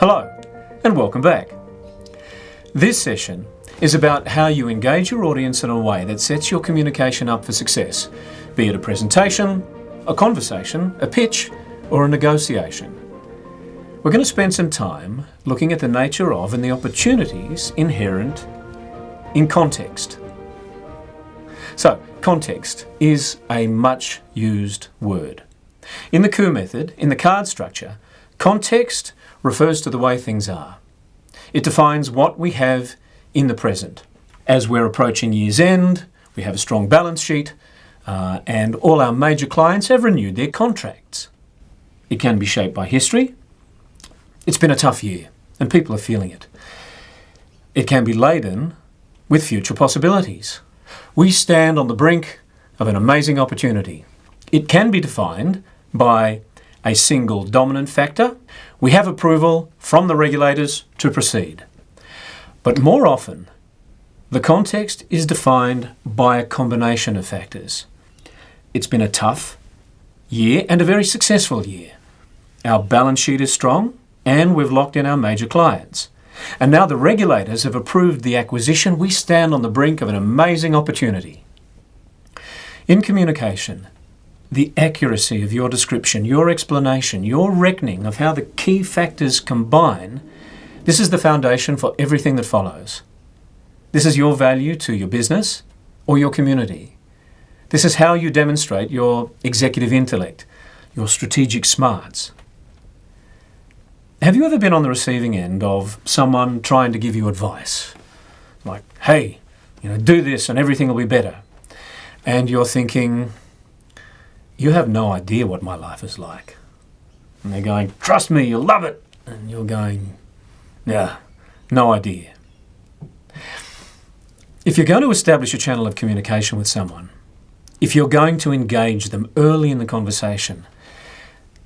Hello, and welcome back. This session is about how you engage your audience in a way that sets your communication up for success, be it a presentation, a conversation, a pitch, or a negotiation. We're going to spend some time looking at the nature of and the opportunities inherent in context. So, context is a much used word. In the KU method, in the card structure, context refers to the way things are. It defines what we have in the present. As we're approaching year's end, we have a strong balance sheet, and all our major clients have renewed their contracts. It can be shaped by history. It's been a tough year, and people are feeling it. It can be laden with future possibilities. We stand on the brink of an amazing opportunity. It can be defined by a single dominant factor. We have approval from the regulators to proceed. But more often, the context is defined by a combination of factors. It's been a tough year and a very successful year. Our balance sheet is strong and we've locked in our major clients. And now the regulators have approved the acquisition. We stand on the brink of an amazing opportunity. In communication, the accuracy of your description, your explanation, your reckoning of how the key factors combine, this is the foundation for everything that follows. This is your value to your business or your community. This is how you demonstrate your executive intellect, your strategic smarts. Have you ever been on the receiving end of someone trying to give you advice? Like, hey, do this and everything will be better. And you're thinking, you have no idea what my life is like. And they're going, trust me, you'll love it. And you're going, yeah, no idea. If you're going to establish a channel of communication with someone, if you're going to engage them early in the conversation,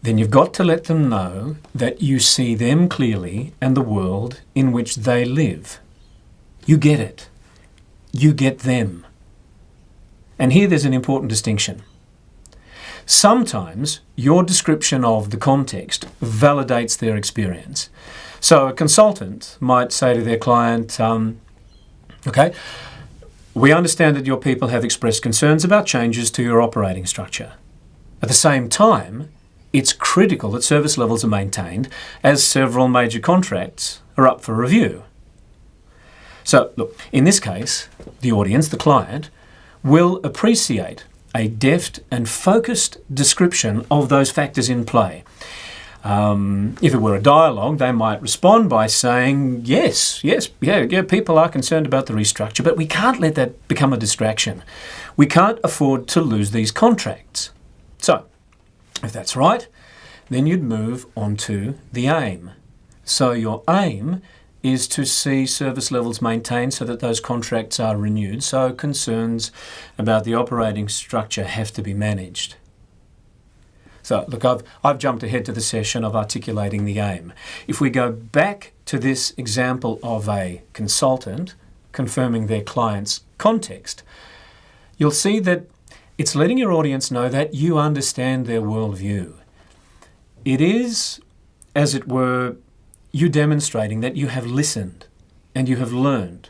then you've got to let them know that you see them clearly and the world in which they live. You get it. You get them. And here there's an important distinction. Sometimes your description of the context validates their experience. So a consultant might say to their client, okay, we understand that your people have expressed concerns about changes to your operating structure. At the same time, it's critical that service levels are maintained as several major contracts are up for review. So, look, in this case, the audience, the client, will appreciate a deft and focused description of those factors in play. If it were a dialogue, they might respond by saying, yes, people are concerned about the restructure, but we can't let that become a distraction. We can't afford to lose these contracts. So, if that's right, then you'd move on to the aim. So your aim is to see service levels maintained so that those contracts are renewed, so concerns about the operating structure have to be managed. So look, I've jumped ahead to the session of articulating the aim. If we go back to this example of a consultant confirming their client's context, you'll see that it's letting your audience know that you understand their worldview. It is, as it were, you demonstrating that you have listened and you have learned.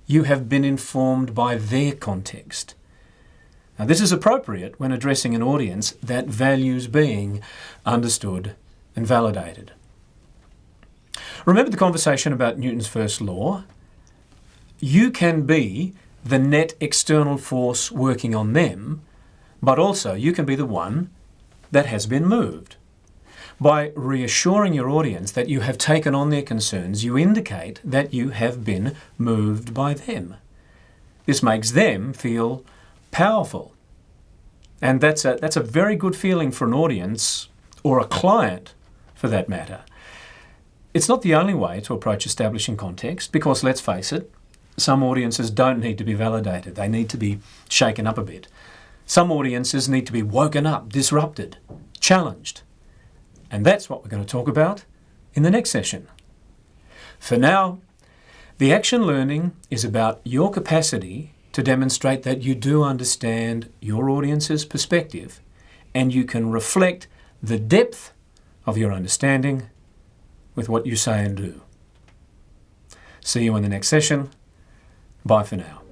You have been informed by their context. Now, this is appropriate when addressing an audience that values being understood and validated. Remember the conversation about Newton's first law? You can be the net external force working on them, but also you can be the one that has been moved. By reassuring your audience that you have taken on their concerns, you indicate that you have been moved by them. This makes them feel powerful. And that's a very good feeling for an audience, or a client for that matter. It's not the only way to approach establishing context, because let's face it, some audiences don't need to be validated. They need to be shaken up a bit. Some audiences need to be woken up, disrupted, challenged. And that's what we're going to talk about in the next session. For now, the action learning is about your capacity to demonstrate that you do understand your audience's perspective and you can reflect the depth of your understanding with what you say and do. See you in the next session. Bye for now.